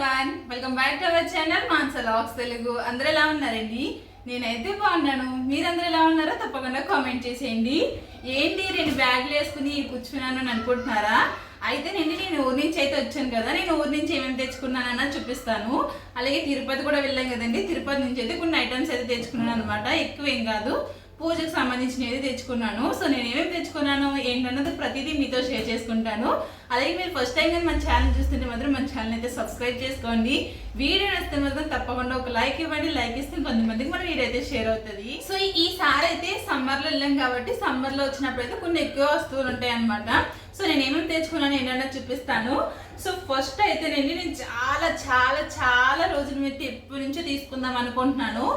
Everyone, welcome back to our channel Mansa vlogs Telugu. అందరూ ఎలా ఉన్నారండి? నేనైతే బాగున్నాను. మీరందరూ ఎలా ఉన్నారో తప్పకుండా కామెంట్ చేసేయండి. ఏంటి 2 బ్యాగులు వేసుకుని కూర్చున్నాను అని అనుకుంటున్నారా? అయితే నేను ఊరి నుంచి అయితే వచ్చాను కదా, నేను ఊరి నుంచి ఏమేమి తెచ్చుకున్నానన్న చూపిస్తాను. అలాగే తిరుపతి కూడా వెళ్ళాం కదండి, తిరుపతి నుంచి అయితే కొన్ని ఐటమ్స్ అయితే తెచ్చుకున్నాను అనమాట. ఎక్కువ ఏం కాదు, పూజకు సంబంధించినవి తెచ్చుకున్నాను. సో నేను ఏమేమి తెచ్చుకున్నాను ఏంటన్నది ప్రతిదీ మీతో షేర్ చేసుకుంటాను. అలాగే మీరు ఫస్ట్ టైం కానీ మన ఛానల్ చూస్తుంటే మాత్రం మన ఛానల్ అయితే సబ్స్క్రైబ్ చేసుకోండి. వీడియో నచ్చితే మాత్రం తప్పకుండా ఒక లైక్ ఇవ్వండి. లైక్ ఇస్తే కొంతమందికి మన వీడియో అయితే షేర్ అవుతుంది. సో ఈసారి అయితే సమ్మర్లో వెళ్ళాం కాబట్టి సమ్మర్లో వచ్చినప్పుడు అయితే కొన్ని ఎక్కువ వస్తువులు ఉంటాయి అనమాట. సో నేను ఏమేమి తెచ్చుకున్నాను ఏంటన్నా చూపిస్తాను. సో ఫస్ట్ అయితే నేను చాలా చాలా చాలా రోజుల మీద ఎప్పటి నుంచో తీసుకుందాం అనుకుంటున్నాను.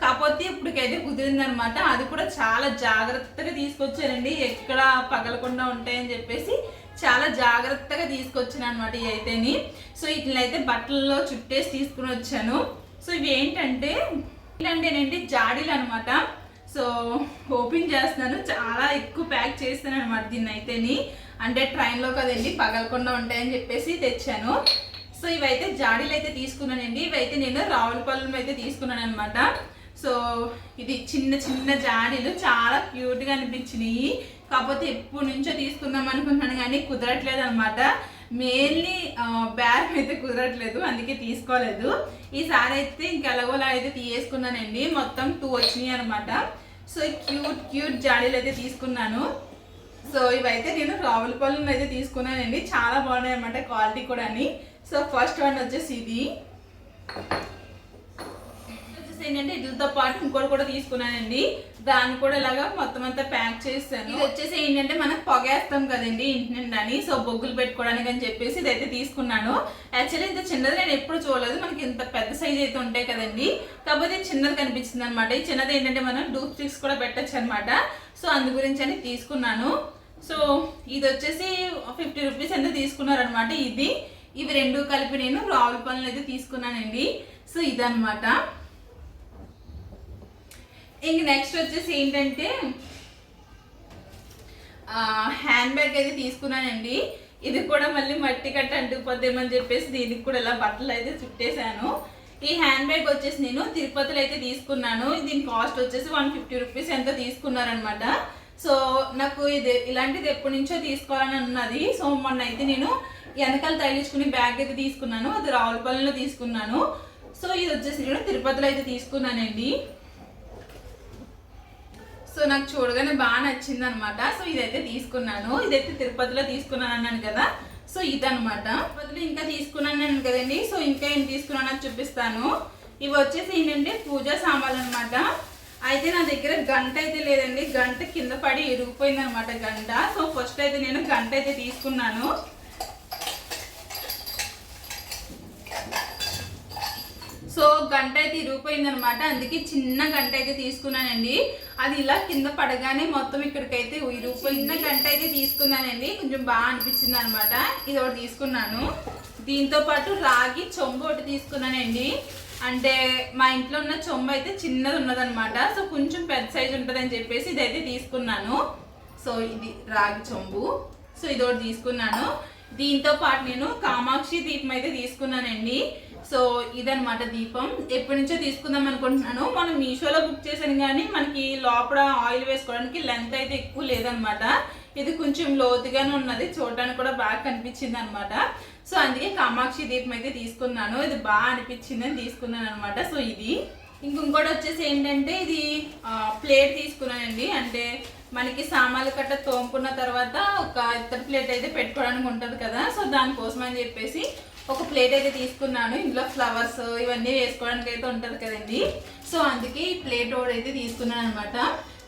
కాకపోతే ఇప్పటికైతే కుదిరిందనమాట. అది కూడా చాలా జాగ్రత్తగా తీసుకొచ్చానండి, ఎక్కడ పగలకుండా ఉంటాయని చెప్పేసి చాలా జాగ్రత్తగా తీసుకొచ్చాను అనమాట ఇవి అయితేని. సో ఇట్లయితే బట్టల్లో చుట్టేసి తీసుకుని వచ్చాను. సో ఇవి ఏంటంటేనండి జాడీలు అనమాట. సో ఓపెన్ చేస్తున్నాను, చాలా ఎక్కువ ప్యాక్ చేస్తాను అనమాట దీన్ని అయితేని. అంటే ట్రైన్లో కదండి పగలకుండా ఉంటాయని చెప్పేసి తెచ్చాను. సో ఇవైతే జాడీలు అయితే తీసుకున్నానండి. ఇవైతే నేను రావులపల్లి అయితే తీసుకున్నాను అనమాట. సో ఇది చిన్న చిన్న జాడీలు చాలా క్యూట్గా అనిపించినాయి. కాకపోతే ఎప్పటి నుంచో తీసుకుందాం అనుకుంటున్నాను కానీ కుదరట్లేదు అనమాట. మెయిన్లీ బ్యాగ్ అయితే కుదరట్లేదు, అందుకే తీసుకోలేదు. ఈసారి అయితే ఇంకెలాగోలా అయితే తీసుకున్నానండి. మొత్తం 2 వచ్చినాయి అనమాట. సో క్యూట్ క్యూట్ జాడీలు అయితే తీసుకున్నాను. సో ఇవైతే నేను రావులపల్లి అయితే తీసుకున్నానండి. చాలా బాగున్నాయి అనమాట, క్వాలిటీ కూడా అని. సో ఫస్ట్ వన్ వచ్చేసి ఇది ఏంటంటే వీటితో పాటు ఇంకోటి కూడా తీసుకున్నానండి. దాన్ని కూడా ఇలాగా మొత్తం అంతా ప్యాక్ చేస్తాను. ఇది వచ్చేసి ఏంటంటే మనం పొగేస్తాం కదండి ఇంటి నిండాని, సో బొగ్గులు పెట్టుకోవడానికి అని చెప్పేసి ఇదైతే తీసుకున్నాను. యాక్చువల్లీ ఇంత చిన్నది నేను ఎప్పుడు చూడలేదు. మనకి ఇంత పెద్ద సైజ్ అయితే ఉంటాయి కదండి, కాకపోతే చిన్నది కనిపించింది అనమాట. ఈ చిన్నది ఏంటంటే మనం డూప్ స్టిక్స్ కూడా పెట్టచ్చు అనమాట. సో అందు గురించి అని తీసుకున్నాను. సో ఇది వచ్చేసి 50 రూపీస్ ఎంత తీసుకున్నారనమాట. ఇవి 2 కలిపి నేను రావులపల్లి అయితే తీసుకున్నానండి. సో ఇదనమాట. ఇంక నెక్స్ట్ వచ్చేసి ఏంటంటే హ్యాండ్ బ్యాగ్ అయితే తీసుకున్నానండి. ఇది కూడా మళ్ళీ మట్టి కట్ట అంటుకుపోద్దేమని చెప్పేసి దీనికి కూడా ఇలా బట్టలు అయితే చుట్టేశాను. ఈ హ్యాండ్ బ్యాగ్ వచ్చేసి నేను తిరుపతిలో అయితే తీసుకున్నాను. దీని కాస్ట్ వచ్చేసి 150 రూపీస్ ఎంతో తీసుకున్నారనమాట. సో నాకు ఇలాంటిది ఎప్పటి నుంచో తీసుకోవాలని ఉన్నది. సో మొన్న అయితే నేను వెనకాల తగిలించుకుని బ్యాగ్ అయితే తీసుకున్నాను. అది రావులపల్లిలో తీసుకున్నాను. సో ఇది వచ్చేసి నేను తిరుపతిలో అయితే తీసుకున్నానండి. సో నాకు చూడగానే బాగా నచ్చింది అనమాట. సో ఇదైతే తీసుకున్నాను. ఇదైతే తిరుపతిలో తీసుకున్నాను అన్నాను కదా. సో ఇదనమాట. తిరుపతిలో ఇంకా తీసుకున్నాను కదండి. సో ఇంకా ఏం తీసుకున్నానో చూపిస్తాను. ఇవి వచ్చేసి ఏంటంటే పూజా సామాన్లు అనమాట. అయితే నా దగ్గర గంట అయితే లేదండి, గంట కింద పడి ఇరిగిపోయింది అనమాట గంట. సో ఫస్ట్ అయితే నేను గంట అయితే తీసుకున్నాను. సో గంట అయితే ఇరిగిపోయింది అనమాట, అందుకే చిన్న గంట అయితే తీసుకున్నానండి. అది ఇలా కింద పడగానే మొత్తం ఇక్కడికైతే ఇరిగిపోయిన గంట అయితే తీసుకున్నానండి. కొంచెం బాగా అనిపించింది అనమాట. ఇది ఒకటి తీసుకున్నాను. దీంతో పాటు రాగి చెంబు ఒకటి తీసుకున్నానండి. అంటే మా ఇంట్లో ఉన్న చెంబు అయితే చిన్నది ఉన్నదనమాట. సో కొంచెం పెద్ద సైజు ఉంటుందని చెప్పేసి ఇదైతే తీసుకున్నాను. సో ఇది రాగి చెంబు. సో ఇది ఒకటి తీసుకున్నాను. దీంతో పాటు నేను కామాక్షి దీపం అయితే తీసుకున్నానండి. సో ఇదనమాట దీపం. ఎప్పటి నుంచో తీసుకుందాం అనుకుంటున్నాను. మనం మీషోలో బుక్ చేశాను కానీ మనకి లోపల ఆయిల్ వేసుకోవడానికి లెంత్ అయితే ఎక్కువ లేదనమాట. ఇది కొంచెం లోతుగానే ఉన్నది, చూడడానికి కూడా బాగా కనిపించింది అనమాట. సో అందుకే కామాక్షి దీపం అయితే తీసుకున్నాను. ఇది బాగా అనిపించింది అని తీసుకున్నాను అనమాట. సో ఇది ఇంకొకటి వచ్చేసి ఏంటంటే ఇది ప్లేట్ తీసుకున్నానండి. అంటే మనకి సామాన్లు కట్ట తోముకున్న తర్వాత ఒక ఇత్తడి ప్లేట్ అయితే పెట్టుకోవడానికి ఉంటుంది కదా. సో దానికోసం అని చెప్పేసి ఒక ప్లేట్ అయితే తీసుకున్నాను. ఇందులో ఫ్లవర్స్ ఇవన్నీ వేసుకోవడానికి అయితే ఉంటుంది కదండి. సో అందుకే ఈ ప్లేట్ ఒకటి అయితే తీసుకున్నాను అనమాట.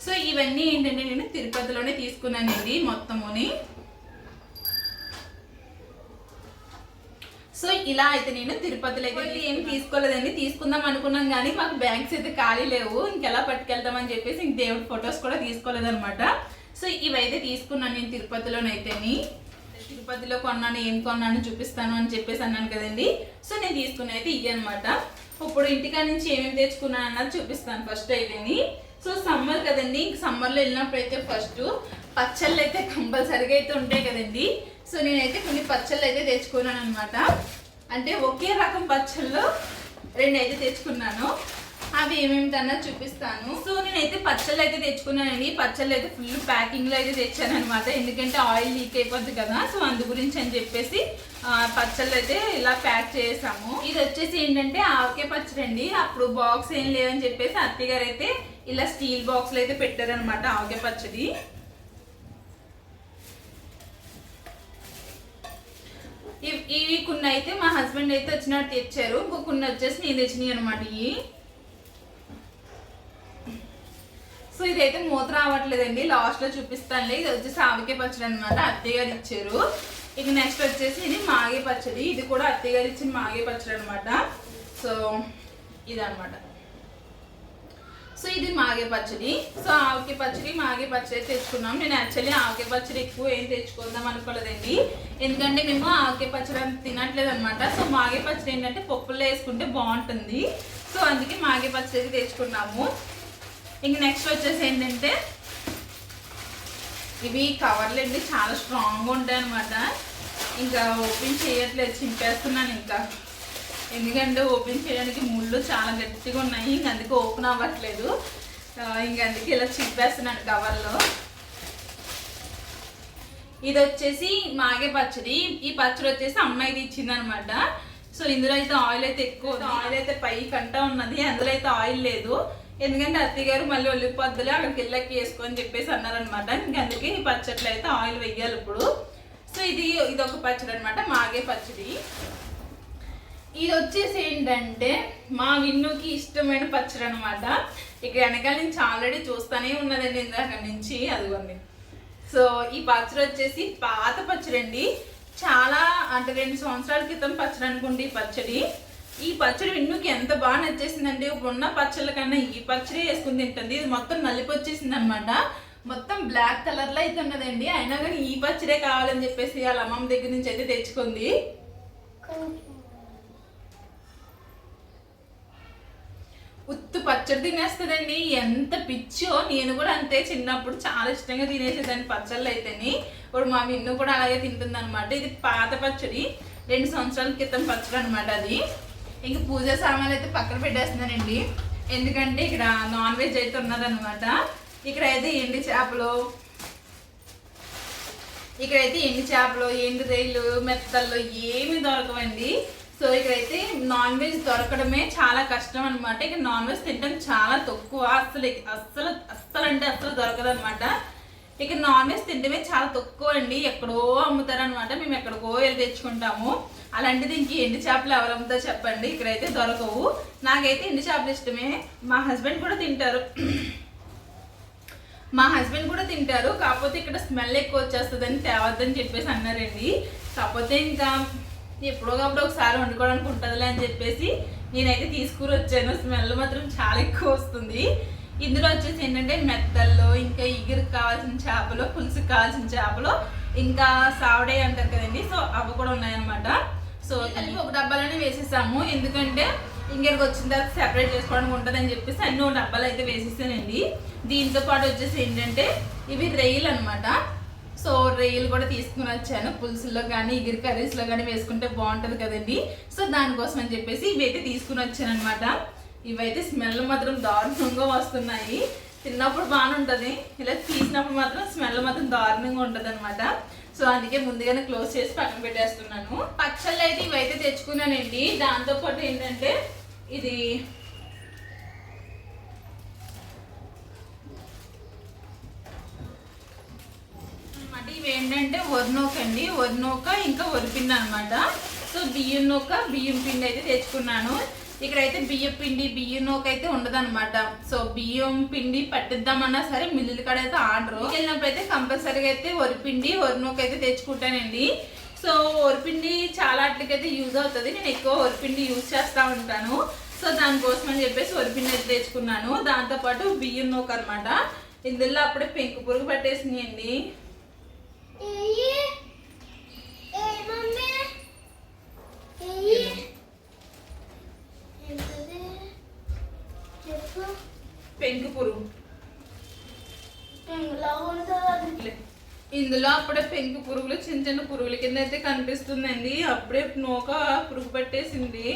సో ఇవన్నీ ఏంటంటే నేను తిరుపతిలోనే తీసుకున్నానండి మొత్తముని. సో ఇలా అయితే నేను తిరుపతిలో అయితే ఏమి తీసుకోలేదండి. తీసుకుందాం అనుకున్నాం కానీ మాకు బ్యాగ్స్ అయితే ఖాళీ లేవు, ఇంకెలా పట్టుకెళ్తామని చెప్పేసి ఇంక దేవుడి ఫొటోస్ కూడా తీసుకోలేదనమాట. సో ఇవైతే తీసుకున్నాను నేను తిరుపతిలోనైతేని. తిరుపతిలో కొన్నాను, ఏం కొన్నాను చూపిస్తాను అని చెప్పేసి అన్నాను కదండి. సో నేను తీసుకున్న అయితే ఇవి అనమాట. ఇప్పుడు ఇంటికాడ నుంచి ఏమేమి తెచ్చుకున్నాను అన్నది చూపిస్తాను ఫస్ట్ అయితేని. సో సమ్మర్ కదండి, ఇంక సమ్మర్లో వెళ్ళినప్పుడు అయితే ఫస్ట్ పచ్చళ్ళు అయితే కంపల్సరిగా అయితే ఉంటాయి కదండి. సో నేనైతే కొన్ని పచ్చళ్ళు అయితే తెచ్చుకున్నాను అనమాట. అంటే ఒకే రకం పచ్చళ్ళు రెండు అయితే తెచ్చుకున్నాను. అవి ఏమేమి తన్నా చూపిస్తాను. సో నేనైతే పచ్చళ్ళు అయితే తెచ్చుకున్నానండి. పచ్చళ్ళు అయితే ఫుల్ ప్యాకింగ్లో అయితే తెచ్చాను అనమాట. ఎందుకంటే ఆయిల్ లీక్ అయిపోద్ది కదా, సో అందు గురించి అని చెప్పేసి పచ్చళ్ళు అయితే ఇలా ప్యాక్ చేసాము. ఇది వచ్చేసి ఏంటంటే ఆవకాయ పచ్చడి అండి. అప్పుడు బాక్స్ ఏం లేవని చెప్పేసి అత్తయ్య గారు అయితే ఇలా స్టీల్ బాక్స్లో అయితే పెట్టారనమాట ఆవకాయ పచ్చడి. ఇవి కొన్ని అయితే మా హస్బెండ్ అయితే వచ్చినట్టు తెచ్చారు, కొన్ని వచ్చేసి నేను తెచ్చినాయి అనమాట. ఇవి సో ఇదైతే మూత రావట్లేదండి, లాస్ట్లో చూపిస్తానులే. ఇది వచ్చేసి ఆవకాయ పచ్చడి అనమాట, అత్తయ్య గారు ఇచ్చారు. ఇక నెక్స్ట్ వచ్చేసి ఇది మాగే పచ్చడి. ఇది కూడా అత్తయ్య గారు ఇచ్చిన మాగే పచ్చడి అనమాట. సో ఇదనమాట. సో ఇది మాగే పచ్చడి. సో ఆవకాయ పచ్చడి మాగే పచ్చడి తెచ్చుకున్నాం. నేను యాక్చువల్లీ ఆవకాయ పచ్చడి ఎక్కువ ఏం తెచ్చుకుందాం అనుకోలేదండి, ఎందుకంటే మేము ఆవకాయ పచ్చడి అంత తినట్లేదు అనమాట. సో మాగే పచ్చడి ఏంటంటే పప్పుల్లో వేసుకుంటే బాగుంటుంది. సో అందుకే మాగే పచ్చడి తెచ్చుకున్నాము. ఇంక నెక్స్ట్ వచ్చేసి ఏంటంటే ఇవి కవర్లు అండి, చాలా స్ట్రాంగ్గా ఉంటాయి అనమాట. ఇంకా ఓపెన్ చేయట్లేదు, చింపేస్తున్నాను ఇంకా, ఎందుకంటే ఓపెన్ చేయడానికి ముళ్ళు చాలా గట్టిగా ఉన్నాయి. ఇంక అందుకే ఓపెన్ అవ్వట్లేదు, ఇంక అందుకే ఇలా చింపేస్తున్నాను కవర్లో. ఇది వచ్చేసి మాగే పచ్చడి. ఈ పచ్చడి వచ్చేసి అమ్మాయిది ఇచ్చింది అనమాట. సో ఇందులో అయితే ఆయిల్ అయితే ఎక్కువ, ఆయిల్ అయితే పై కంట ఉన్నది, అందులో అయితే ఆయిల్ లేదు. ఎందుకంటే అత్తయ్య గారు మళ్ళీ ఒలిపోద్దులే అక్కడికి వెళ్ళకి వేసుకొని చెప్పేసి అన్నారనమాట. ఇంక అందుకే ఈ పచ్చట్లో అయితే ఆయిల్ వెయ్యాలి ఇప్పుడు. సో ఇది ఒక పచ్చడి అనమాట, మాగే పచ్చడి. ఇది వచ్చేసి ఏంటంటే మా విన్నుకి ఇష్టమైన పచ్చడి అనమాట. ఇక వెనకాల నుంచి ఆల్రెడీ చూస్తూనే ఉన్నదండి ఇందాక నుంచి, అదిగోండి. సో ఈ పచ్చడి వచ్చేసి పాత పచ్చడి అండి, చాలా అంటే 2 సంవత్సరాల క్రితం పచ్చడి అనుకోండి ఈ పచ్చడి. ఈ పచ్చడి విన్నుకి ఎంత బాగా నచ్చేసిందంటే ఉన్న పచ్చళ్ళ కన్నా ఈ పచ్చడి వేసుకుని తింటుంది. ఇది మొత్తం నలిపి వచ్చేసింది అనమాట, మొత్తం బ్లాక్ కలర్లో అయితే ఉన్నదండి. అయినా కానీ ఈ పచ్చడే కావాలని చెప్పేసి వాళ్ళ అమ్మమ్మ దగ్గర నుంచి అయితే తెచ్చుకుంది. ఉత్తు పచ్చడి తినేస్తుందండి, ఎంత పిచ్చో. నేను కూడా అంతే, చిన్నప్పుడు చాలా ఇష్టంగా తినేసేదాన్ని పచ్చళ్ళు అయితేని. ఇప్పుడు మా విన్ను కూడా అలాగే తింటుంది అనమాట. ఇది పాత పచ్చడి, 2 సంవత్సరాల క్రితం పచ్చడి అనమాట అది. ఇంక పూజ సామాన్లు అయితే పక్కన పెట్టేస్తున్నానండి, ఎందుకంటే ఇక్కడ నాన్ వెజ్ అయితే ఉన్నదనమాట. ఇక్కడైతే ఎండు చేపలు, ఎండు రొయ్యలు, మెత్తళ్ళు ఏమి దొరకవండి. సో ఇక్కడైతే నాన్ వెజ్ దొరకడమే చాలా కష్టం అనమాట. ఇక నాన్ వెజ్ తినడం చాలా తక్కువ, అస్సలు అంటే అస్సలు దొరకదు అనమాట. ఇక నాన్ వెజ్ తినడమే చాలా తక్కువ అండి, ఎక్కడో అమ్ముతారనమాట. మేము ఎక్కడికో వెళ్ళి తెచ్చుకుంటాము. అలాంటిది ఇంక ఎండు చేపలు ఎవరు అమ్ముతారో చెప్పండి, ఇక్కడైతే దొరకవు. నాకైతే ఎండు చేపలు ఇష్టమే, మా హస్బెండ్ కూడా తింటారు. కాకపోతే ఇక్కడ స్మెల్ ఎక్కువ వచ్చేస్తుందని తేవద్దని చెప్పేసి అన్నారండి. కాకపోతే ఇంకా ఎప్పుడోకప్పుడు ఒకసారి వండుకోవడానికి ఉంటుందిలే అని చెప్పేసి నేనైతే తీసుకుని వచ్చాను. స్మెల్ మాత్రం చాలా ఎక్కువ వస్తుంది. ఇందులో వచ్చేసి ఏంటంటే మెత్తల్లో, ఇంకా ఇగురికి కావాల్సిన చేపలు, పులుసుకి కావాల్సిన చేపలు, ఇంకా సావడే అంటారు కదండి, సో అవి కూడా ఉన్నాయన్నమాట. సో కలిపి ఒక డబ్బాలోనే వేసేసాము, ఎందుకంటే ఇంకెక్కడికి వచ్చిన తర్వాత సెపరేట్ చేసుకోవడానికి ఉంటుందని చెప్పేసి అన్ని ఒక డబ్బాలు అయితే వేసేసానండి. దీంతో పాటు వచ్చేసి ఏంటంటే ఇవి రొయ్యలు అనమాట. సో రొయ్యలు కూడా తీసుకుని వచ్చాను, పులుసుల్లో కానీ ఇగురు కర్రీస్లో కానీ వేసుకుంటే బాగుంటుంది కదండి. సో దానికోసం అని చెప్పేసి ఇవైతే తీసుకుని వచ్చాను అనమాట. ఇవైతే స్మెల్ మాత్రం దారుణంగా వస్తున్నాయి. తిన్నప్పుడు బాగానే ఉంటుంది, ఇలా తీసినప్పుడు మాత్రం స్మెల్ మాత్రం దారుణంగా ఉంటుంది అనమాట. సో అందుకే ముందుగానే క్లోజ్ చేసి పక్కన పెట్టేస్తున్నాను. పచ్చళ్ళు అయితే ఇవైతే తెచ్చుకున్నానండి. దాంతోపాటు ఏంటంటే ఇది ఇవి ఏంటంటే వరినూక అండి, వరినూక ఇంకా వరిపిండి అనమాట. సో బియ్యం పిండి అయితే తెచ్చుకున్నాను. ఇక్కడైతే బియ్యం నూక అయితే ఉండదు అనమాట. సో బియ్యం పిండి పట్టిద్దామన్నా సరే మిల్లుల కాడ అయితే ఆర్డర్ వెళ్ళినప్పుడు అయితే కంపల్సరీగా అయితే వరినూక అయితే తెచ్చుకుంటానండి. సో వరిపిండి చాలా వాటికైతే యూజ్ అవుతుంది, నేను ఎక్కువ వరిపిండి యూజ్ చేస్తూ ఉంటాను. సో దానికోసం అని చెప్పేసి వరిపిండి అయితే తెచ్చుకున్నాను. దాంతోపాటు బియ్యం నూక అనమాట. ఇందులో అప్పుడే పెంకు పురుగు పట్టేసినాయండి. పెంకు పురుగు ఇందులో అప్పుడే పెంకు పురుగులు చిన్న చిన్న పురుగుల కింద అయితే కనిపిస్తుందండి. అప్పుడే నూక పురుగు పట్టేసింది.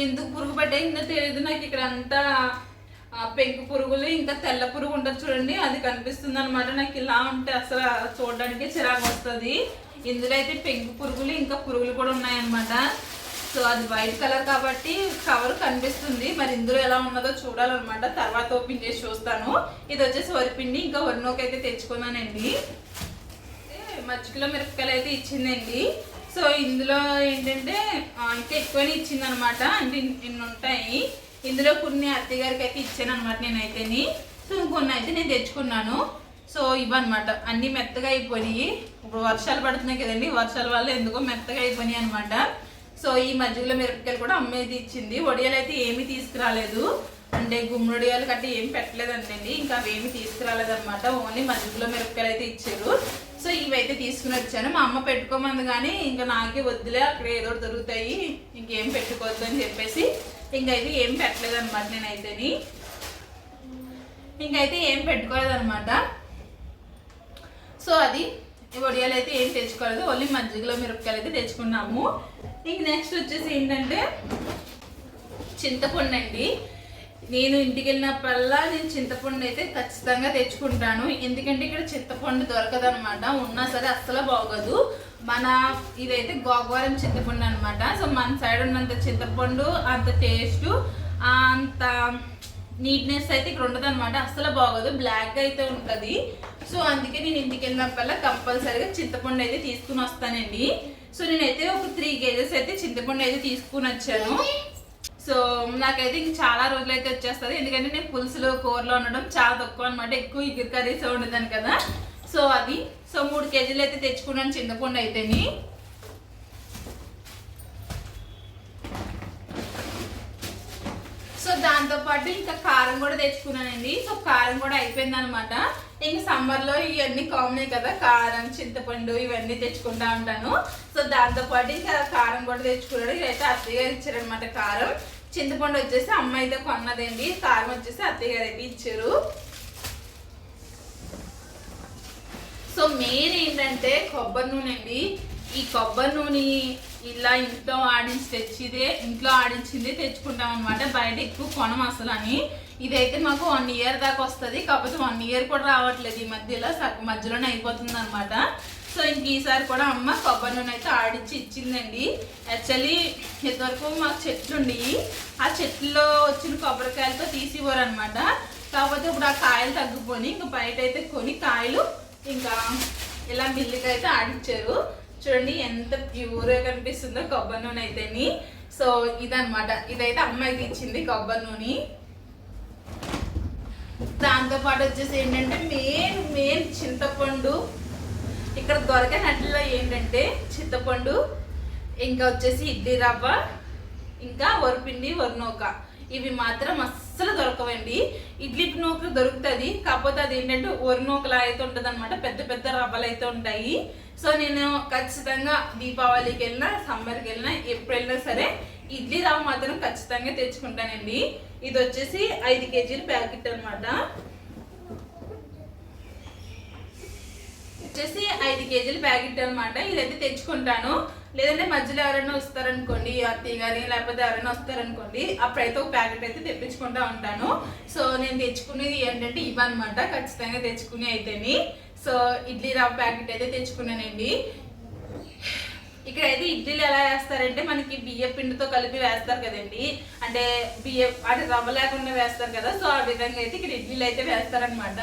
ఎందుకు పురుగు పట్టేసిందో తెలియదు నాకు. ఇక్కడ అంతా పెంకు పురుగులు ఇంకా తెల్ల పురుగు ఉంటుంది చూడండి, అది కనిపిస్తుంది అనమాట. నాకు ఇలా ఉంటే అసలు చూడడానికి చిరాకు వస్తుంది. ఇందులో అయితే పెంకు పురుగులు ఇంకా పురుగులు కూడా ఉన్నాయన్నమాట. సో అది వైట్ కలర్ కాబట్టి కవర్ కనిపిస్తుంది. మరి ఇందులో ఎలా ఉన్నదో చూడాలన్నమాట. తర్వాత ఓపెన్ చేసి చూస్తాను. ఇది వచ్చేసి వరిపిండి ఇంకా వరినోకి అయితే తెచ్చుకున్నానండి. మజ్జిగలో మిరపకాయలు అయితే ఇచ్చిందండి. సో ఇందులో ఏంటంటే ఇంకా ఎక్కువనే ఇచ్చింది అనమాట. అంటే ఇన్ని ఉంటాయి. ఇందులో కొన్ని అత్తయ్య గారికి అయితే ఇచ్చాను అనమాట నేనైతేని. సో ఇంకొన్ని అయితే నేను తెచ్చుకున్నాను. సో ఇవన్నమాట అన్నీ మెత్తగా అయిపోయి. ఇప్పుడు వర్షాలు పడుతున్నాయి కదండి, వర్షాల వల్ల ఎందుకో మెత్తగా అయిపోయినాయి అనమాట. సో ఈ మజ్జిగలో మిరపకాయలు కూడా అమ్మేది ఇచ్చింది. వడియాలు అయితే ఏమీ తీసుకురాలేదు, అంటే గుమ్మడియాలు గట్టి ఏమి పెట్టలేదంటండి. ఇంకా అవి ఏమి తీసుకురాలేదు అనమాట. ఓన్లీ మజ్జిగలో మిరపకాయలు అయితే ఇచ్చారు. సో ఇవైతే తీసుకుని వచ్చాను. మా అమ్మ పెట్టుకోమంది కానీ ఇంకా నాకే వద్దులే, అక్కడ ఏదో దొరుకుతాయి, ఇంకేం పెట్టుకోవద్దు అని చెప్పేసి ఇంకైతే ఏం పెట్టలేదు అనమాట. నేనైతేని ఇంకైతే ఏం పెట్టుకోలేదన్నమాట. సో అది వడియాలు అయితే ఏం తెచ్చుకోలేదు, ఓన్లీ మజ్జిగలో మిరపకాయలు అయితే తెచ్చుకున్నాము. ఇంక నెక్స్ట్ వచ్చేసి ఏంటంటే చింతపండు అండి. నేను ఇంటికి వెళ్ళినప్పుడల్లా నేను చింతపండు అయితే ఖచ్చితంగా తెచ్చుకుంటాను. ఎందుకంటే ఇక్కడ చింతపండు దొరకదు అనమాట. ఉన్నా సరే అస్సలు బాగోదు. మన ఇదైతే గోగవరం చింతపండు అనమాట. సో మన సైడ్ ఉన్నంత చింతపండు అంత టేస్ట్ అంత నీట్నెస్ అయితే ఇక్కడ ఉండదు అనమాట. అస్సలు బాగోదు, బ్లాక్గా అయితే ఉంటుంది. సో అందుకే నేను ఇంటికి వెళ్ళినప్పుడల్లా కంపల్సరీగా చింతపండు అయితే తీసుకుని వస్తానండి. సో నేనైతే ఒక 3 కేజెస్ అయితే చింతపండు అయితే తీసుకుని వచ్చాను. సో నాకైతే ఇంక చాలా రోజులు అయితే వచ్చేస్తుంది. ఎందుకంటే నేను పులుసులు కూరలో ఉండడం చాలా తక్కువ అనమాట. ఎక్కువ ఇగురు కర్రీస్ ఉండేదాన్ని కదా. సో అది 3 కేజీలు అయితే తెచ్చుకున్నాను చింతపండు అయితేని. సో దాంతోపాటు ఇంకా కారం కూడా తెచ్చుకున్నానండి. సో కారం కూడా అయిపోయింది అనమాట. ఇంక సమ్మర్లో ఇవన్నీ కామన్ కదా, కారం చింతపండు ఇవన్నీ తెచ్చుకుంటా ఉంటాను. సో దాంతోపాటు ఇంకా కారం కూడా తెచ్చుకున్నాడు. ఇదైతే అత్తయ్య గారు ఇచ్చారనమాట. కారం చింతపండు వచ్చేసి అమ్మ అయితే కొన్నదండి, కారం వచ్చేసి అత్తయ్య గారు అయితే ఇచ్చారు. సో మెయిన్ ఏంటంటే కొబ్బరి నూనె అండి. ఈ కొబ్బరి నూనె ఇలా ఇంట్లో ఆడించిందే తెచ్చుకుంటాం అనమాట. బయట ఎక్కువ కొనం అసలు అని. ఇదైతే మాకు 1 ఇయర్ దాకా వస్తుంది. కాకపోతే 1 ఇయర్ కూడా రావట్లేదు, ఈ మధ్యలో మధ్యలోనే అయిపోతుంది అనమాట. సో ఇంక ఈసారి కూడా అమ్మ కొబ్బరి నూనె అయితే ఆడించి ఇచ్చిందండి. యాక్చువల్లీ ఇంతవరకు మాకు చెట్లు ఉండేవి, ఆ చెట్లలో వచ్చిన కొబ్బరికాయలతో తీసివ్వరు అనమాట. కాకపోతే ఇప్పుడు ఆ కాయలు తగ్గిపోయి ఇంకా బయట అయితే కొని కాయలు ఇంకా ఇలా మిల్లుగా అయితే ఆడించారు. చూడండి ఎంత ప్యూర్గా కనిపిస్తుందో కొబ్బరి నూనె అయితేని. సో ఇదనమాట, ఇదైతే అమ్మ అయితే ఇచ్చింది కొబ్బరి నూనె. దాంతోపాటు వచ్చేసి ఏంటంటే మెయిన్ చింతపండు. ఇక్కడ దొరకనట్లో ఏంటంటే చింతపండు, ఇంకా వచ్చేసి ఇడ్లీ రవ్వ, ఇంకా వరిపిండి వరినూక. ఇవి మాత్రం అస్సలు దొరకవండి. ఇడ్లీ నూక దొరుకుతుంది, కాకపోతే అది ఏంటంటే వరినూకలా అయితే ఉంటుంది అనమాట. పెద్ద పెద్ద రవ్వలు అయితే ఉంటాయి. సో నేను ఖచ్చితంగా దీపావళికి వెళ్ళినా సమ్మర్కి వెళ్ళినా ఎప్పుడు వెళ్ళినా సరే ఇడ్లీ రవ్వ మాత్రం ఖచ్చితంగా తెచ్చుకుంటానండి. ఇది వచ్చేసి 5 కేజీల ప్యాకెట్ అనమాట. వచ్చేసి 5 కేజీల ప్యాకెట్ అనమాట. ఇదైతే తెచ్చుకుంటాను. లేదంటే మధ్యలో ఎవరైనా వస్తారనుకోండి, అత్తయ్య గారి లేకపోతే ఎవరైనా వస్తారనుకోండి, అప్పుడైతే ఒక ప్యాకెట్ అయితే తెప్పించుకుంటా ఉంటాను. సో నేను తెచ్చుకునేది ఏంటంటే ఇవన్నమాట, ఖచ్చితంగా తెచ్చుకుని అయితేని. సో ఇడ్లీ రవ్వ ప్యాకెట్ అయితే తెచ్చుకున్నానండి. ఇక్కడైతే ఇడ్లీలు ఎలా వేస్తారంటే మనకి బియ్య పిండితో కలిపి వేస్తారు కదండి, అంటే రవ్వ లేకుండా వేస్తారు కదా. సో ఆ విధంగా అయితే ఇక్కడ ఇడ్లీలు అయితే వేస్తారనమాట.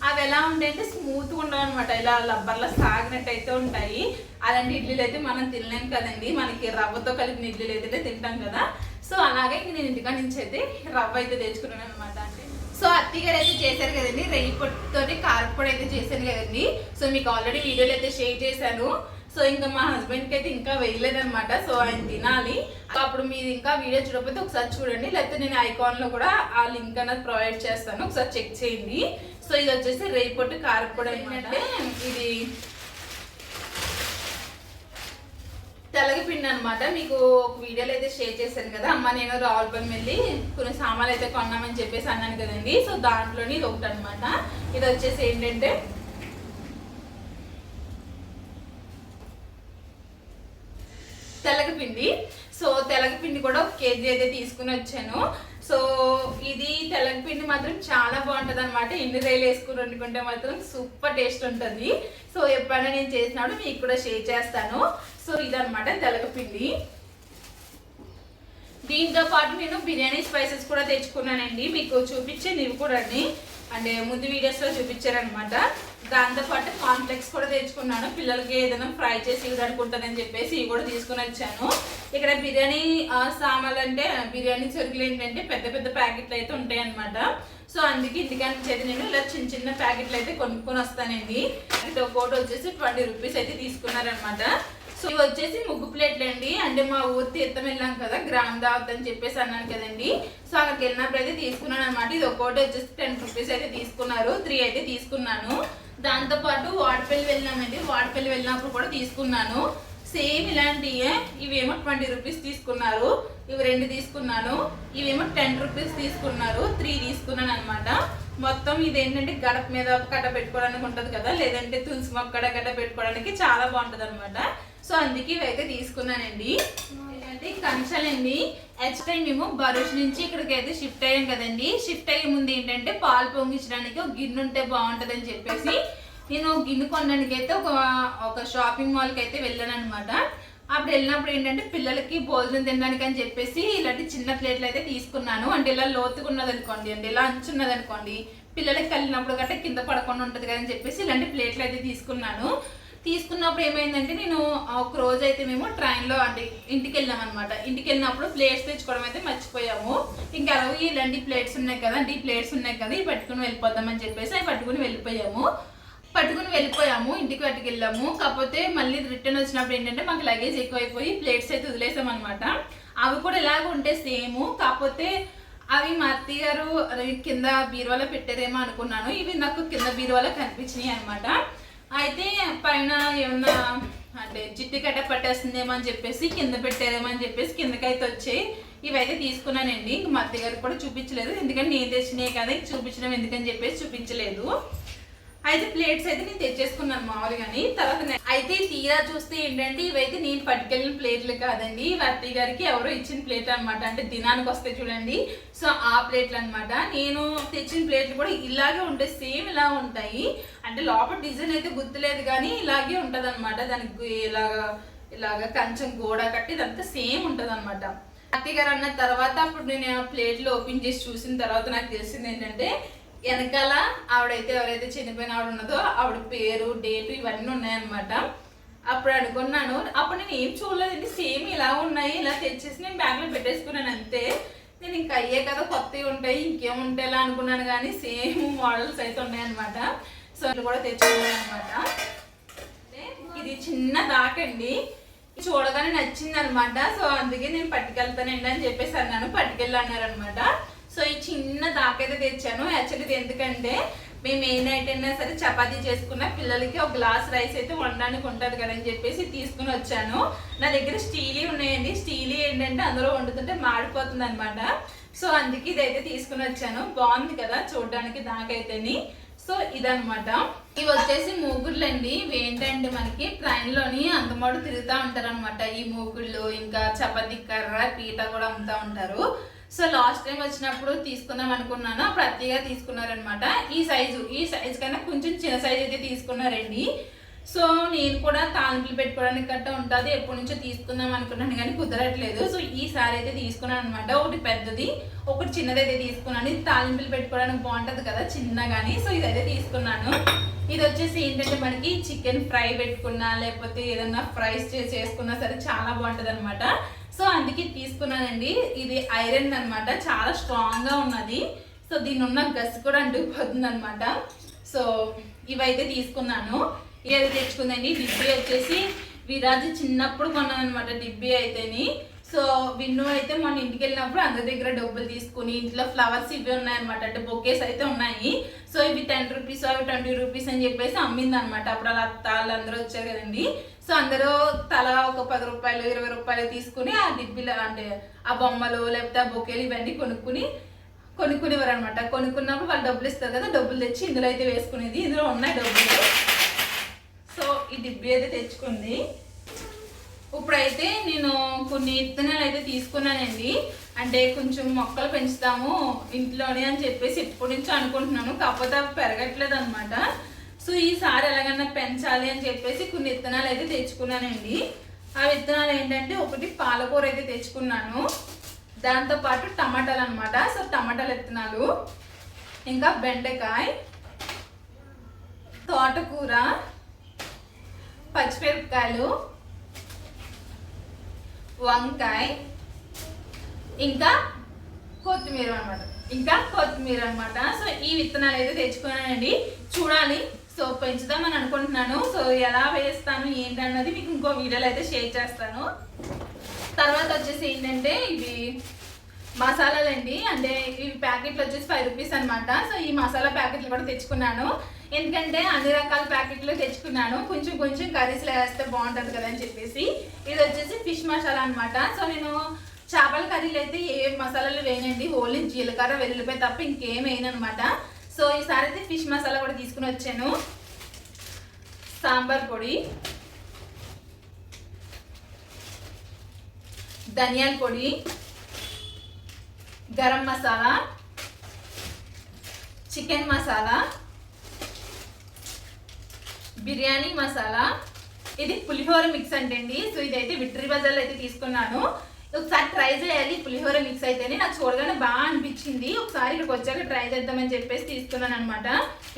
అవి ఎలా ఉంటాయంటే స్మూత్గా ఉండవు అనమాట, ఇలా లబ్బర్లా సాగినట్టు అయితే ఉంటాయి. అలాంటి ఇడ్లీలు అయితే మనం తినలేం కదండి, మనకి రవ్వతో కలిపిన ఇడ్లీలు అయితే తింటాం కదా. సో అలాగే నేను ఇంటికా నుంచి అయితే రవ్వ అయితే తెచ్చుకున్నాను అనమాట. సో అత్తయ్య గారు అయితే చేశారు కదండి, రెయ్యి పొట్టుతోటి కారపొడి అయితే చేశాను కదండి. సో మీకు ఆల్రెడీ వీడియోలు అయితే షేర్ చేశాను. సో ఇంకా మా హస్బెండ్కి అయితే ఇంకా వేయలేదనమాట. సో ఆయన తినాలి. అప్పుడు మీరు ఇంకా వీడియో చూడకపోతే ఒకసారి చూడండి, లేకపోతే నేను ఐకాన్లో కూడా ఆ లింక్ అనేది ప్రొవైడ్ చేస్తాను, ఒకసారి చెక్ చేయండి. సో ఇది వచ్చేసి రెయ్యి పొట్టు కారపొడి అనమాట. ఇది తెల్లగపిండి అనమాట. మీకు ఒక వీడియోలో అయితే షేర్ చేశాను కదా, అమ్మ నేను రావులపల్లి వెళ్ళి కొన్ని సామాన్లు అయితే కొన్నామని చెప్పేసి అన్నాను కదండి. సో దాంట్లోని ఇది ఒకటి అనమాట. ఇది వచ్చేసి ఏంటంటే తెల్లగపిండి. సో తెల్లగపిండి కూడా 1 కేజీ అయితే తీసుకుని వచ్చాను. సో ఇది తెల్లగపిండి మాత్రం చాలా బాగుంటుంది అనమాట. ఎన్ని రైలు వేసుకుని వండుకుంటే మాత్రం సూపర్ టేస్ట్ ఉంటుంది. సో ఎప్పుడైనా నేను చేసినప్పుడు మీకు కూడా షేర్ చేస్తాను. సో ఇదనమాట తెల్లగపిండి. దీంతో పాటు నేను బిర్యానీ స్పైసెస్ కూడా తెచ్చుకున్నానండి, మీకు చూపించాను ఇవి కూడా అంటే ముందు వీడియోస్లో చూపించారనమాట. దాంతోపాటు కాన్ఫ్లెక్స్ కూడా తెచ్చుకున్నాను, పిల్లలకి ఏదైనా ఫ్రై చేసి ఇది అనుకుంటానని చెప్పేసి ఇవి కూడా తీసుకుని వచ్చాను. ఇక్కడ బిర్యానీ సామాన్లు అంటే బిర్యానీ సరుకులు ఏంటంటే పెద్ద పెద్ద ప్యాకెట్లు అయితే ఉంటాయి అనమాట. సో అందుకే ఇంటికానికి చేతి నేను ఇలా చిన్న చిన్న ప్యాకెట్లు అయితే కొనుక్కొని వస్తానండి. ఇది ఒక్కోటి వచ్చేసి 20 రూపీస్ అయితే తీసుకున్నారనమాట. సో ఇవి వచ్చేసి ముగ్గు ప్లేట్లు అండి. అంటే మా ఊరు తీర్థం వెళ్ళాం కదా, గ్రామ్ దావత్ అని చెప్పేసి అన్నాను కదండి. సో అక్కడికి వెళ్ళినప్పుడు అయితే తీసుకున్నాను అనమాట. ఇది ఒక్కోటి వచ్చేసి 10 రూపీస్ అయితే తీసుకున్నారు. 3 అయితే తీసుకున్నాను. దాంతోపాటు వాడపల్లి వెళ్ళామండి, వాడపల్లి వెళ్ళినప్పుడు కూడా తీసుకున్నాను సేమ్ ఇలాంటివే. ఇవేమో 20 రూపీస్ తీసుకున్నారు, ఇవి 2 తీసుకున్నాను. ఇవేమో 10 రూపీస్ తీసుకున్నారు, 3 తీసుకున్నాను అనమాట. మొత్తం ఇదేంటంటే గడప మీద కట్ట పెట్టుకోవడానికి ఉంటుంది కదా, లేదంటే తులసి మొక్క గడ్డ పెట్టుకోవడానికి చాలా బాగుంటుంది అనమాట. సో అందుకే ఇవైతే తీసుకున్నానండి. ఇలాంటి కంచాలండి. నెక్స్ట్ టైం మేము భరూచ్ నుంచి ఇక్కడికి అయితే షిఫ్ట్ అయ్యాం కదండి. షిఫ్ట్ అయ్యే ముందు ఏంటంటే పాలు పొంగించడానికి ఒక గిన్నె ఉంటే బాగుంటుంది అని చెప్పేసి నేను గిన్నె కొనడానికి అయితే ఒక షాపింగ్ మాల్కి అయితే వెళ్ళాను అనమాట. అప్పుడు వెళ్ళినప్పుడు ఏంటంటే పిల్లలకి భోజనం తినడానికి అని చెప్పేసి ఇలాంటి చిన్న ప్లేట్లు అయితే తీసుకున్నాను. అంటే ఇలా లోతుగా ఉన్నది అనుకోండి, అంటే ఇలా అంచున్నది అనుకోండి, పిల్లలకి కలిగినప్పుడు గట్రా కింద పడకుండా ఉంటుంది కదా అని చెప్పేసి ఇలాంటి ప్లేట్లు అయితే తీసుకున్నాను. తీసుకున్నప్పుడు ఏమైందంటే నేను ఒక రోజు అయితే మేము ట్రైన్లో అంటే ఇంటికి వెళ్ళాం అనమాట. ఇంటికి వెళ్ళినప్పుడు ప్లేట్స్ తెచ్చుకోవడం అయితే మర్చిపోయాము. ఇంకా అలాగే ఇలాంటి ప్లేట్స్ ఉన్నాయి కదా, ఈ ప్లేట్స్ ఉన్నాయి కదా, ఇవి పట్టుకుని వెళ్ళిపోదామని చెప్పేసి అవి పట్టుకుని వెళ్ళిపోయాము. ఇంటికి పట్టుకెళ్ళాము. కాకపోతే మళ్ళీ రిటర్న్ వచ్చినప్పుడు ఏంటంటే మాకు లగేజ్ ఎక్కువైపోయి ప్లేట్స్ అయితే వదిలేసాం అనమాట. అవి కూడా ఇలాగ ఉంటే సేమ్, కాకపోతే అవి మా అత్తయ్య గారు కింద బీరువాలో పెట్టారేమో అనుకున్నాను. ఇవి నాకు కింద బీరువాలో కనిపించినాయి అనమాట. అయితే పైన ఏమన్నా అంటే జిడ్డు గడ్డ పట్టేస్తుందేమో అని చెప్పేసి కింద పెట్టారేమో అని చెప్పేసి కిందకైతే వచ్చాయి. ఇవైతే తీసుకున్నానండి. ఇంక మా అత్తయ్య గారికి కూడా చూపించలేదు, ఎందుకంటే నేను తెచ్చినాయి కదా చూపించడం ఎందుకని చెప్పేసి చూపించలేదు. అయితే ప్లేట్స్ అయితే నేను తెచ్చేసుకున్నాను మామూలుగాని. తర్వాత అయితే తీరా చూస్తే ఏంటంటే ఇవైతే నేను పట్టుకెళ్ళిన ప్లేట్లు కాదండి, అత్తయ్య గారికి ఎవరో ఇచ్చిన ప్లేట్ అనమాట. అంటే దినానికి వస్తాయి చూడండి, సో ఆ ప్లేట్లు అనమాట. నేను తెచ్చిన ప్లేట్లు కూడా ఇలాగే ఉంటాయి, సేమ్ ఇలా ఉంటాయి. అంటే లోపల డిజైన్ అయితే గుర్తులేదు కానీ ఇలాగే ఉంటుంది అనమాట. దానికి ఇలాగా కొంచెం గోడ కట్టి ఇదంతా సేమ్ ఉంటుంది అనమాట. అత్తయ్య గారు అన్న తర్వాత అప్పుడు నేను ఆ ప్లేట్లు ఓపెన్ చేసి చూసిన తర్వాత నాకు తెలిసింది ఏంటంటే వెనకాల ఆవిడైతే ఎవరైతే చనిపోయిన ఆవిడ ఉన్నదో ఆవిడ పేరు, డేటు ఇవన్నీ ఉన్నాయన్నమాట. అప్పుడు అనుకున్నాను, అప్పుడు నేను ఏం చూడలేదండి, సేమ్ ఇలా ఉన్నాయి, ఇలా తెచ్చేసి నేను బ్యాగ్లో పెట్టేసుకున్నాను అంతే. నేను ఇంకా అయ్యే కదా కొత్తవి ఉంటాయి ఇంకేముంటాయి ఇలా అనుకున్నాను, కానీ సేమ్ మోడల్స్ అయితే ఉన్నాయన్నమాట. సో ఇట్లా కూడా తెచ్చుకున్నాను అనమాట. ఇది చిన్న దాకండి, చూడగానే నచ్చింది అనమాట. సో అందుకే నేను పట్టుకెళ్తానండి అని చెప్పేసి అన్నాను, పట్టుకెళ్ళన్నారనమాట. సో ఈ చిన్న దాకైతే తెచ్చాను. యాక్చువల్లీ ఇది ఎందుకంటే మేము ఏ నైట్ అయినా సరే చపాతీ చేసుకున్న పిల్లలకి ఒక గ్లాస్ రైస్ అయితే వండడానికి ఉంటుంది కదా అని చెప్పేసి తీసుకుని వచ్చాను. నా దగ్గర స్టీలీ ఉన్నాయండి, స్టీలీ ఏంటంటే అందులో వండుతుంటే మాడిపోతుంది అనమాట. సో అందుకే ఇదైతే తీసుకుని వచ్చాను. బాగుంది కదా చూడడానికి దాకైతేని. సో ఇదనమాట. ఇవి వచ్చేసి మూగుళ్ళు అండి. ఇవి ఏంటంటే మనకి ట్రైన్లోని అందమాడు తిరుగుతూ ఉంటారు అనమాట. ఈ మూగుళ్ళు ఇంకా చపాతీ కర్ర పీట కూడా అమ్ముతూ ఉంటారు. సో లాస్ట్ టైం వచ్చినప్పుడు తీసుకుందాం అనుకున్నాను, అప్పుడు అత్తయ్య తీసుకున్నారనమాట. ఈ సైజు కన్నా కొంచెం చిన్న సైజు అయితే తీసుకున్నారండి. సో నేను కూడా తాలింపులు పెట్టుకోవడానికి గట్టా ఉంటుంది, ఎప్పటి నుంచో తీసుకుందాం అనుకున్నాను కానీ కుదరట్లేదు. సో ఈసారి అయితే తీసుకున్నాను అనమాట. ఒకటి పెద్దది ఒకటి చిన్నది అయితే తీసుకున్నాను. ఇది తాలింపులు పెట్టుకోవడానికి బాగుంటుంది కదా చిన్నగాని. సో ఇదైతే తీసుకున్నాను. ఇది వచ్చేసి ఏంటంటే మనకి చికెన్ ఫ్రై పెట్టుకున్నా లేకపోతే ఏదన్నా ఫ్రైస్ చేసుకున్నా సరే చాలా బాగుంటుంది అనమాట. సో అందుకే తీసుకున్నానండి. ఇది ఐరన్ అనమాట, చాలా స్ట్రాంగ్గా ఉన్నది. సో దీని ఉన్న గస్ కూడా అంటుకుపోతుంది అనమాట. సో ఇవైతే తీసుకున్నాను. ఇవి తెచ్చుకుందండి. డిబ్బీ వచ్చేసి విరాజ్ చిన్నప్పుడు కొన్నాను అనమాట డిబ్బీ అయితేని. సో విన్ను అయితే మన ఇంటికి వెళ్ళినప్పుడు అందరి దగ్గర డబ్బులు తీసుకుని ఇంట్లో ఫ్లవర్స్ ఇవి ఉన్నాయన్నమాట, అంటే బొకేస్ అయితే ఉన్నాయి. సో ఇవి 10 రూపీస్ అవి 20 రూపీస్ అని చెప్పేసి అమ్మింది అనమాట. అప్పుడు అలా అత్తాళ్ళు అందరూ వచ్చారు కదండి. సో అందరూ తల ఒక 10 రూపాయలు 20 రూపాయలు తీసుకుని ఆ డిబ్బీలు అంటే ఆ బొమ్మలు లేకపోతే ఆ బొకేలు ఇవన్నీ కొనుక్కునేవారు అనమాట. కొనుక్కున్నప్పుడు వాళ్ళు డబ్బులు ఇస్తారు కదా, డబ్బులు తెచ్చి ఇందులో అయితే వేసుకునేది. ఇందులో ఉన్నాయి డబ్బులు. సో ఈ డిబ్బీ అయితే తెచ్చుకుంది. ఇప్పుడైతే నేను కొన్ని విత్తనాలు అయితే తీసుకున్నానండి. అంటే కొంచెం మొక్కలు పెంచుతాము ఇంట్లోనే అని చెప్పేసి ఎప్పటి నుంచో అనుకుంటున్నాను, కాకపోతే అవి పెరగట్లేదు అనమాట. సో ఈసారి ఎలాగన్నా పెంచాలి అని చెప్పేసి కొన్ని విత్తనాలు అయితే తెచ్చుకున్నానండి. ఆ విత్తనాలు ఏంటంటే ఒకటి పాలకూర అయితే తెచ్చుకున్నాను, దాంతోపాటు టమాటాలు అనమాట. సో టమాటాల విత్తనాలు, ఇంకా బెండకాయ, తోటకూర, పచ్చిమిరపకాయలు, వంకాయ, ఇంకా కొత్తిమీర అనమాట. సో ఈ విత్తనాలు అయితే తెచ్చుకున్నానండి. చూడాలి, సో పెంచుదామని అనుకుంటున్నాను. సో ఎలా వేస్తాను ఏంటన్నది మీకు ఇంకో వీడియోలో అయితే షేర్ చేస్తాను. తర్వాత వచ్చేసి ఏంటంటే ఇవి మసాలాలండి, అంటే ఇవి ప్యాకెట్లు వచ్చేసి 5 రూపీస్ అనమాట. సో ఈ మసాలా ప్యాకెట్లు కూడా తెచ్చుకున్నాను, ఎందుకంటే అన్ని రకాల ప్యాకెట్లు తెచ్చుకున్నాను. కొంచెం కొంచెం కర్రీస్లో వేస్తే బాగుంటుంది కదా అని చెప్పేసి. ఇది వచ్చేసి ఫిష్ మసాలా అనమాట. సో నేను చేపల కర్రీలు అయితే ఏ మసాలాలు వేయనండి, ఓన్లీ జీలకర్ర వెల్లుల్లిపాయ తప్ప ఇంకేం వేయను అనమాట. సో ఈసారి అయితే ఫిష్ మసాలా కూడా తీసుకుని వచ్చాను. సాంబార్ పొడి, ధనియాల పొడి, గరం మసాలా, చికెన్ మసాలా, బిర్యానీ మసాలా, ఇది పులిహోర మిక్స్ అంటండి. సో ఇదైతే విక్టరీ బజార్లో అయితే తీసుకున్నాను. ఒకసారి ట్రై చేయాలి పులిహోర మిక్స్ అయితేనే, నాకు చూడగానే బాగా అనిపించింది. ఒకసారి ఇక్కడికి వచ్చాక ట్రై చేద్దామని చెప్పేసి తీసుకున్నాను అనమాట.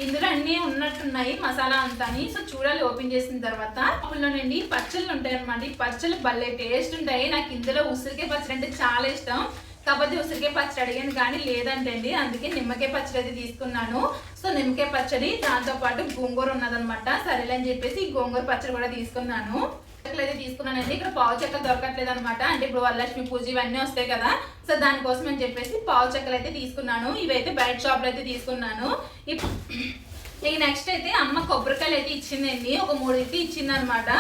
ఇందులో అన్నీ ఉన్నట్టున్నాయి మసాలా అంతాని. సో చూడాలి ఓపెన్ చేసిన తర్వాత. అప్పుడులోనండి పచ్చళ్ళు ఉంటాయి అనమాట. ఈ పచ్చళ్ళు భలే టేస్ట్ ఉంటాయి. నాకు ఇందులో ఉసిరికాయ పచ్చడి అంటే చాలా ఇష్టం, కాకపోతే ఉసిరికాయ పచ్చడి అడిగాను కానీ లేదంటే అండి, అందుకే నిమ్మకాయ పచ్చడి అయితే తీసుకున్నాను. సో నిమ్మకాయ పచ్చడి, దాంతోపాటు గోంగూర ఉన్నదనమాట. సరేలే అని చెప్పేసి ఈ గోంగూర పచ్చడి కూడా తీసుకున్నాను. అయితే తీసుకున్నానండి. ఇక్కడ పావు చెక్క దొరకట్లేదు అనమాట, అంటే ఇప్పుడు వరలక్ష్మి పూజ ఇవన్నీ వస్తాయి కదా, సో దానికోసం అని చెప్పేసి పావు చెక్కలు అయితే తీసుకున్నాను. ఇవైతే బయట షాప్లో అయితే తీసుకున్నాను. ఇక నెక్స్ట్ అయితే అమ్మ కొబ్బరికాయలు అయితే ఇచ్చిందండి, ఒక 3 అయితే ఇచ్చింది అనమాట.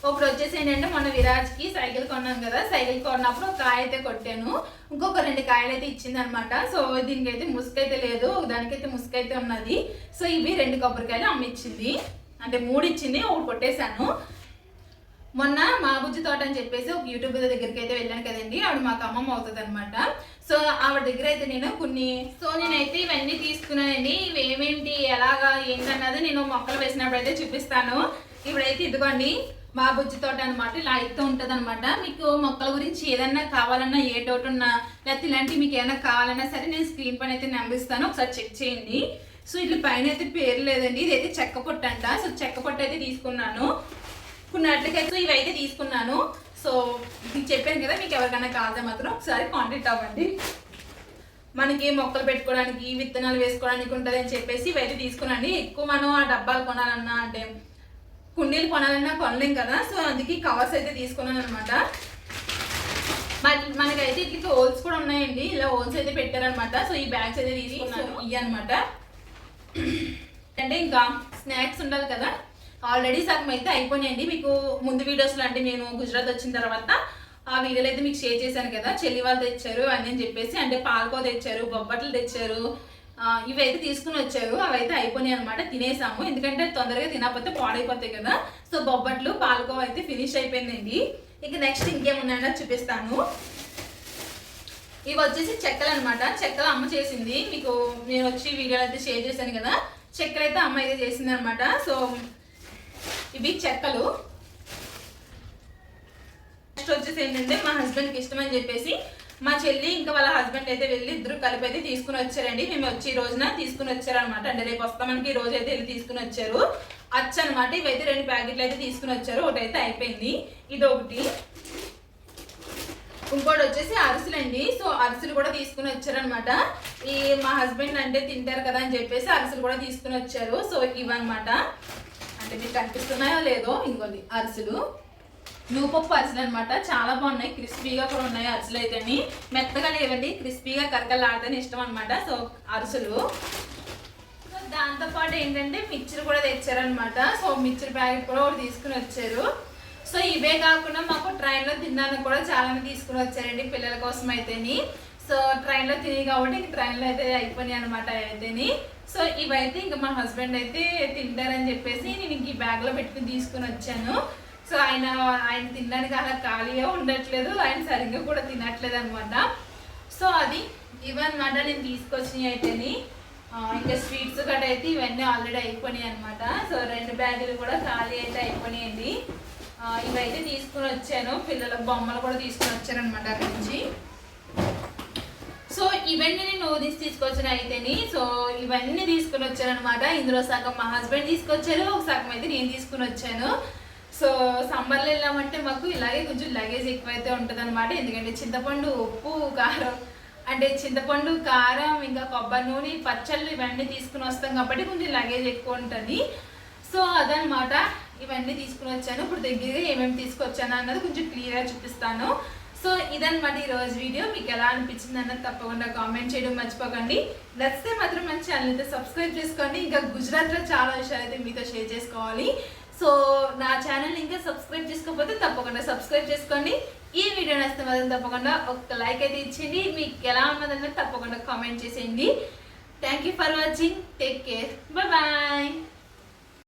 ఒకటి వచ్చేసి ఏంటంటే మొన్న విరాజ్కి సైకిల్ కొన్నాను కదా, సైకిల్ కొన్నప్పుడు ఒక కాయ అయితే కొట్టాను, ఇంకొక 2 కాయలు అయితే ఇచ్చింది అనమాట. సో దీనికైతే ముసుకైతే లేదు, దానికైతే ముసుకైతే ఉన్నది. సో ఇవి 2 కొబ్బరికాయలు అమ్మ ఇచ్చింది, అంటే 3 ఇచ్చింది, ఒకటి కొట్టేశాను. మొన్న మా బుజ్జి తోట అని చెప్పేసి ఒక యూట్యూబర్ దగ్గరికి అయితే వెళ్ళాను కదండి, ఆవిడ మాకు అమ్మమ్మ అవుతుంది అనమాట. సో ఆవిడ దగ్గర అయితే నేనైతే ఇవన్నీ తీసుకున్నానండి. ఇవి ఏమేంటి ఎలాగా ఏంటన్నది నేను మొక్కలు వేసినప్పుడు అయితే చూపిస్తాను. ఇప్పుడైతే ఇదిగోండి మా బుజ్జి తోట అనమాట, ఇలా అయితే ఉంటుంది అనమాట. మీకు మొక్కల గురించి ఏదన్నా కావాలన్నా, ఏ డౌట్ ఉన్నా, లేకపోతే ఇలాంటివి మీకు ఏమైనా కావాలన్నా సరే నేను స్క్రీన్ పైన అయితే నెంబర్ ఇస్తాను, ఒకసారి చెక్ చేయండి. సో ఇట్లా పైన అయితే పేరు లేదండి, ఇదైతే చెక్క పొట్టు అంట. సో చెక్క పొట్టు అయితే తీసుకున్నాను. కొన్ని అట్లకైతే ఇవైతే తీసుకున్నాను. సో మీకు చెప్పాను కదా, మీకు ఎవరికైనా కావాలంటే మాత్రం ఒకసారి కాంటాక్ట్ అవ్వండి. మనకి మొక్కలు పెట్టుకోవడానికి, విత్తనాలు వేసుకోవడానికి ఉంటుంది అని చెప్పేసి ఇవైతే తీసుకున్నాండి. ఎక్కువ మనం ఆ డబ్బాలు కొనాలన్నా, అంటే కుండీలు కొనాలన్నా కొనలేం కదా, సో అందుకే కవర్స్ అయితే తీసుకున్నాను అనమాట. మనకైతే ఇట్లా హోల్స్ కూడా ఉన్నాయండి, ఇలా హోల్స్ అయితే పెట్టారనమాట. సో ఈ బ్యాగ్స్ అయితే తీసుకున్నాను, ఇవి అనమాట. అంటే ఇంకా స్నాక్స్ ఉండాలి కదా, ఆల్రెడీ సగం అయితే అయిపోయినాయండి. మీకు ముందు వీడియోస్లో అంటే నేను గుజరాత్ వచ్చిన తర్వాత ఆ వీడియోలు అయితే మీకు షేర్ చేశాను కదా, చెల్లి వాళ్ళు తెచ్చారు అని చెప్పేసి, అంటే పాలకో తెచ్చారు, బొబ్బట్లు తెచ్చారు, ఇవైతే తీసుకుని వచ్చారు. అవైతే అయిపోయినాయి అనమాట, తినేసాము. ఎందుకంటే తొందరగా తినకపోతే పాడైపోతాయి కదా. సో బొబ్బట్లు పాలకో అయితే ఫినిష్ అయిపోయిందండి. ఇక నెక్స్ట్ ఇంకేమున్నాయో చూపిస్తాను. ఇవి వచ్చేసి చెక్కలు అనమాట. చెక్కలు అమ్మ చేసింది, మీకు నేను వచ్చి వీడియోలు అయితే షేర్ చేశాను కదా, చెక్కలు అయితే అమ్మ అయితే చేసింది అనమాట. సో ఇవి చెక్కలు. నెక్స్ట్ వచ్చేసి ఏంటంటే మా హస్బెండ్కి ఇష్టం అని చెప్పేసి మా చెల్లి ఇంకా వాళ్ళ హస్బెండ్ అయితే వెళ్ళి ఇద్దరు కలిపి అయితే తీసుకుని వచ్చారండి. మేము వచ్చి ఈ రోజున తీసుకుని వచ్చారనమాట, అంటే రేపు వస్తామనికి ఈ రోజు అయితే వెళ్ళి తీసుకుని వచ్చారు అచ్చ అనమాట. ఇవైతే 2 ప్యాకెట్లు అయితే తీసుకుని వచ్చారు, ఒకటి అయితే అయిపోయింది, ఇది ఒకటి. ఇంకోటి వచ్చేసి అరిసెలండి. సో అరిసెలు కూడా తీసుకుని వచ్చారనమాట. ఈ మా హస్బెండ్ అంటే తింటారు కదా అని చెప్పేసి అరిసెలు కూడా తీసుకుని వచ్చారు. సో ఇవన్నమాట, అంటే మీకు కనిపిస్తున్నాయో లేదో, ఇంకోటి అరిసెలు. నువ్వుపప్పు అరిసెలు అనమాట. చాలా బాగున్నాయి, క్రిస్పీగా కూడా ఉన్నాయి అరిసెలు అయితేని. మెత్తగా లేవండి, క్రిస్పీగా కరకలాడితేనే ఇష్టం అనమాట. సో అరిసెలు. సో దాంతోపాటు ఏంటంటే మిక్చర్ కూడా తెచ్చారనమాట. సో మిక్చర్ ప్యాకెట్ కూడా ఒకటి తీసుకుని వచ్చారు. సో ఇవే కాకుండా మాకు ట్రైన్లో తినడానికి కూడా చాలానే తీసుకుని వచ్చారండి పిల్లల కోసం అయితేని. సో ట్రైన్లో తిని కాబట్టి ఇంక ట్రైన్లో అయితే అయిపోయినాయి అనమాట అయితేని. సో ఇవైతే ఇంకా మా హస్బెండ్ అయితే తింటారని చెప్పేసి నేను ఇంక ఈ బ్యాగ్లో పెట్టుకుని తీసుకుని వచ్చాను. సో ఆయన తినడానికి అలా ఖాళీగా ఉండట్లేదు, ఆయన సరిగ్గా కూడా తినట్లేదు అనమాట. సో అది ఇవన్నమాట నేను తీసుకొచ్చినవి అయితేని. ఇంకా స్వీట్స్ గట్ట అయితే ఇవన్నీ ఆల్రెడీ అయిపోయినాయి అనమాట. సో 2 బ్యాగులు కూడా ఖాళీ అయితే అయిపోయినాయండి. ఇవైతే తీసుకుని వచ్చాను, పిల్లల బొమ్మలు కూడా తీసుకుని వచ్చారనమాట అక్కడి నుంచి. సో ఇవన్నీ నేను ఓదీసి తీసుకొచ్చిన అయితేని. సో ఇవన్నీ తీసుకుని వచ్చానమాట. ఇందులో సగం మా హస్బెండ్ తీసుకొచ్చారు, ఒక సగం అయితే నేను తీసుకుని వచ్చాను. సో సమ్మర్లో వెళ్ళామంటే మాకు ఇలాగే కొంచెం లగేజ్ ఎక్కువైతే ఉంటుంది అనమాట. ఎందుకంటే చింతపండు, ఉప్పు, కారం, అంటే చింతపండు, కారం, ఇంకా కొబ్బరి నూనె, పచ్చళ్ళు ఇవన్నీ తీసుకుని వస్తాం కాబట్టి కొంచెం లగేజ్ ఎక్కువ ఉంటుంది. సో అదనమాట, ఇవన్నీ తీసుకుని వచ్చాను. ఇప్పుడు దగ్గరగా ఏమేమి తీసుకొచ్చాను అన్నది కొంచెం క్లియర్గా చూపిస్తాను. సో ఇదన్నమాట ఈరోజు వీడియో. మీకు ఎలా అనిపించింది అన్నది తప్పకుండా కామెంట్ చేయడం మర్చిపోకండి. నచ్చితే మాత్రం మన ఛానల్ అయితే సబ్స్క్రైబ్ చేసుకోండి. ఇంకా గుజరాత్లో చాలా విషయాలు అయితే మీతో షేర్ చేసుకోవాలి. సో నా ఛానల్ ఇంకా సబ్స్క్రైబ్ చేసుకోకపోతే తప్పకుండా సబ్స్క్రైబ్ చేసుకోండి. ఈ వీడియో నచ్చితే మాత్రం తప్పకుండా ఒక లైక్ అయితే ఇచ్చేయండి. మీకు ఎలా ఉన్నదన్నది తప్పకుండా కామెంట్ చేసేయండి. Thank you for watching. Take care. Bye.